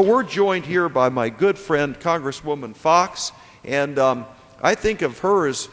We're joined here by my good friend, Congresswoman Foxx, and I think of her as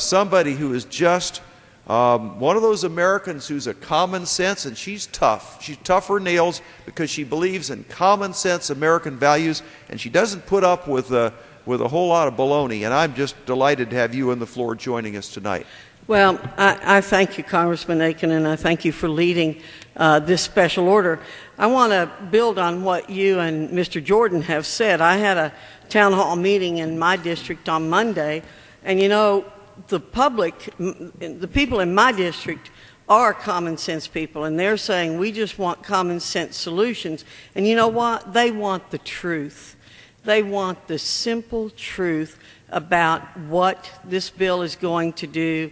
somebody who is just one of those Americans who's a common sense, and she's tough. She's tougher nails because she believes in common sense American values, and she doesn't put up with a whole lot of baloney. And I'm just delighted to have you on the floor joining us tonight. Well, I thank you, Congressman Akin, and I thank you for leading this special order. I want to build on what you and Mr. Jordan have said. I had a town hall meeting in my district on Monday, and you know, the public, the people in my district are common sense people, and they're saying we just want common sense solutions. And you know what? They want the truth. They want the simple truth about what this bill is going to do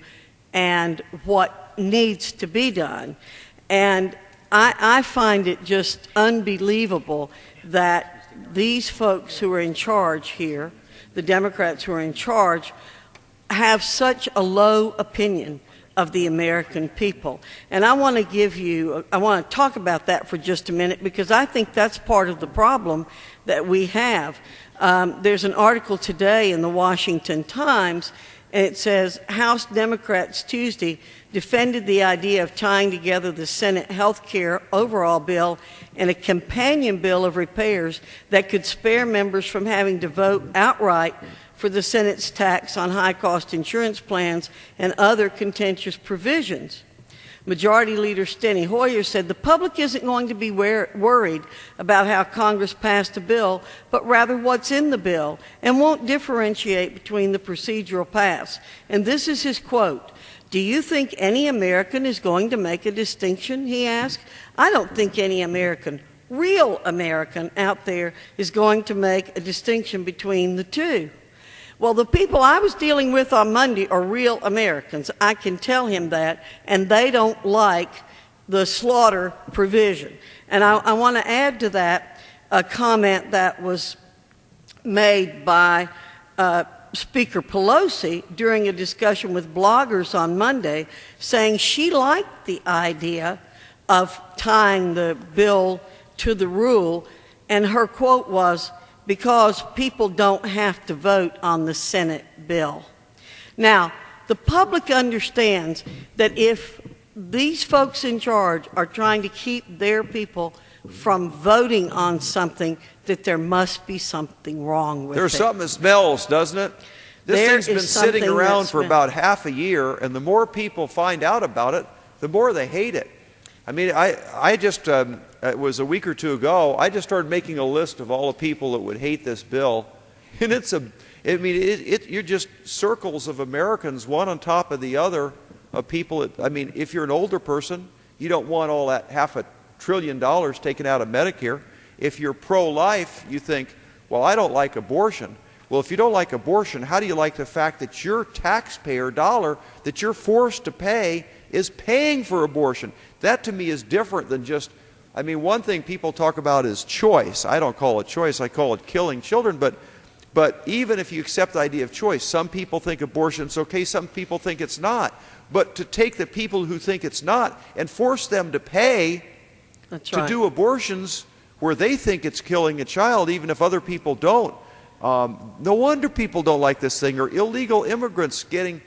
and what needs to be done. And I find it just unbelievable that these folks who are in charge here, the Democrats who are in charge, have such a low opinion of the American people. And I want to talk about that for just a minute, because I think that's part of the problem that we have. There's an article today in the Washington Times, and it says, House Democrats Tuesday defended the idea of tying together the Senate health care overall bill and a companion bill of repairs that could spare members from having to vote outright for the Senate's tax on high-cost insurance plans and other contentious provisions. Majority Leader Steny Hoyer said the public isn't going to be worried about how Congress passed a bill, but rather what's in the bill, and won't differentiate between the procedural paths. And this is his quote: "Do you think any American is going to make a distinction?" he asked. "I don't think any American, real American out there, is going to make a distinction between the two." Well, the people I was dealing with on Monday are real Americans. I can tell him that, and they don't like the slaughter provision. And I want to add to that a comment that was made by Speaker Pelosi during a discussion with bloggers on Monday, saying she liked the idea of tying the bill to the rule, and her quote was, "Because people don't have to vote on the Senate bill." Now, the public understands that if these folks in charge are trying to keep their people from voting on something, that there must be something wrong with it. There's something that smells, doesn't it? This thing's been sitting around for about half a year, and the more people find out about it, the more they hate it. I mean, I just, it was a week or two ago, I just started making a list of all the people that would hate this bill. And you're just circles of Americans, one on top of the other, of people that, I mean, if you're an older person, you don't want all that $500 billion taken out of Medicare. If you're pro-life, you think, well, I don't like abortion. Well, if you don't like abortion, how do you like the fact that your taxpayer dollar that you're forced to pay is paying for abortion? That to me is different than just, I mean, one thing people talk about is choice. I don't call it choice, I call it killing children. But even if you accept the idea of choice, some people think abortion's okay, some people think it's not. But to take the people who think it's not and force them to pay to do abortions where they think it's killing a child, even if other people don't, no wonder people don't like this thing. Or illegal immigrants getting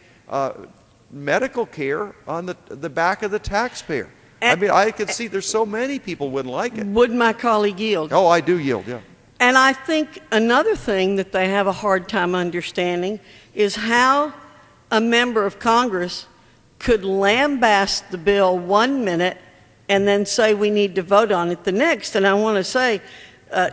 medical care on the back of the taxpayer. I mean, I could see there's so many people wouldn't like it. Would my colleague yield? Oh, I do yield, yeah. And I think another thing that they have a hard time understanding is how a member of Congress could lambast the bill 1 minute and then say we need to vote on it the next. And I want to say,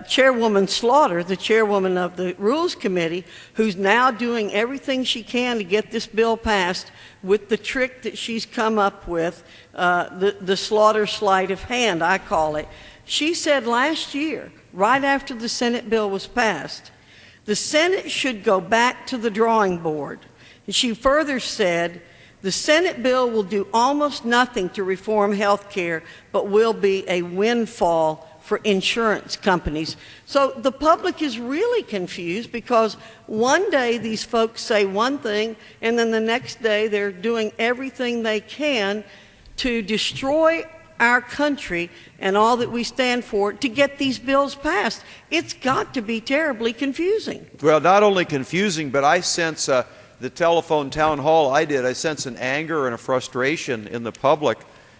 Chairwoman Slaughter, the chairwoman of the Rules Committee, who's now doing everything she can to get this bill passed with the trick that she's come up with, the Slaughter sleight of hand, I call it. She said last year, right after the Senate bill was passed, the Senate should go back to the drawing board. And she further said, the Senate bill will do almost nothing to reform health care, but will be a windfall for insurance companies. So the public is really confused, because one day these folks say one thing, and then the next day they're doing everything they can to destroy our country and all that we stand for to get these bills passed. It's got to be terribly confusing. Well, not only confusing, but I sense the telephone town hall I did, I sense an anger and a frustration in the public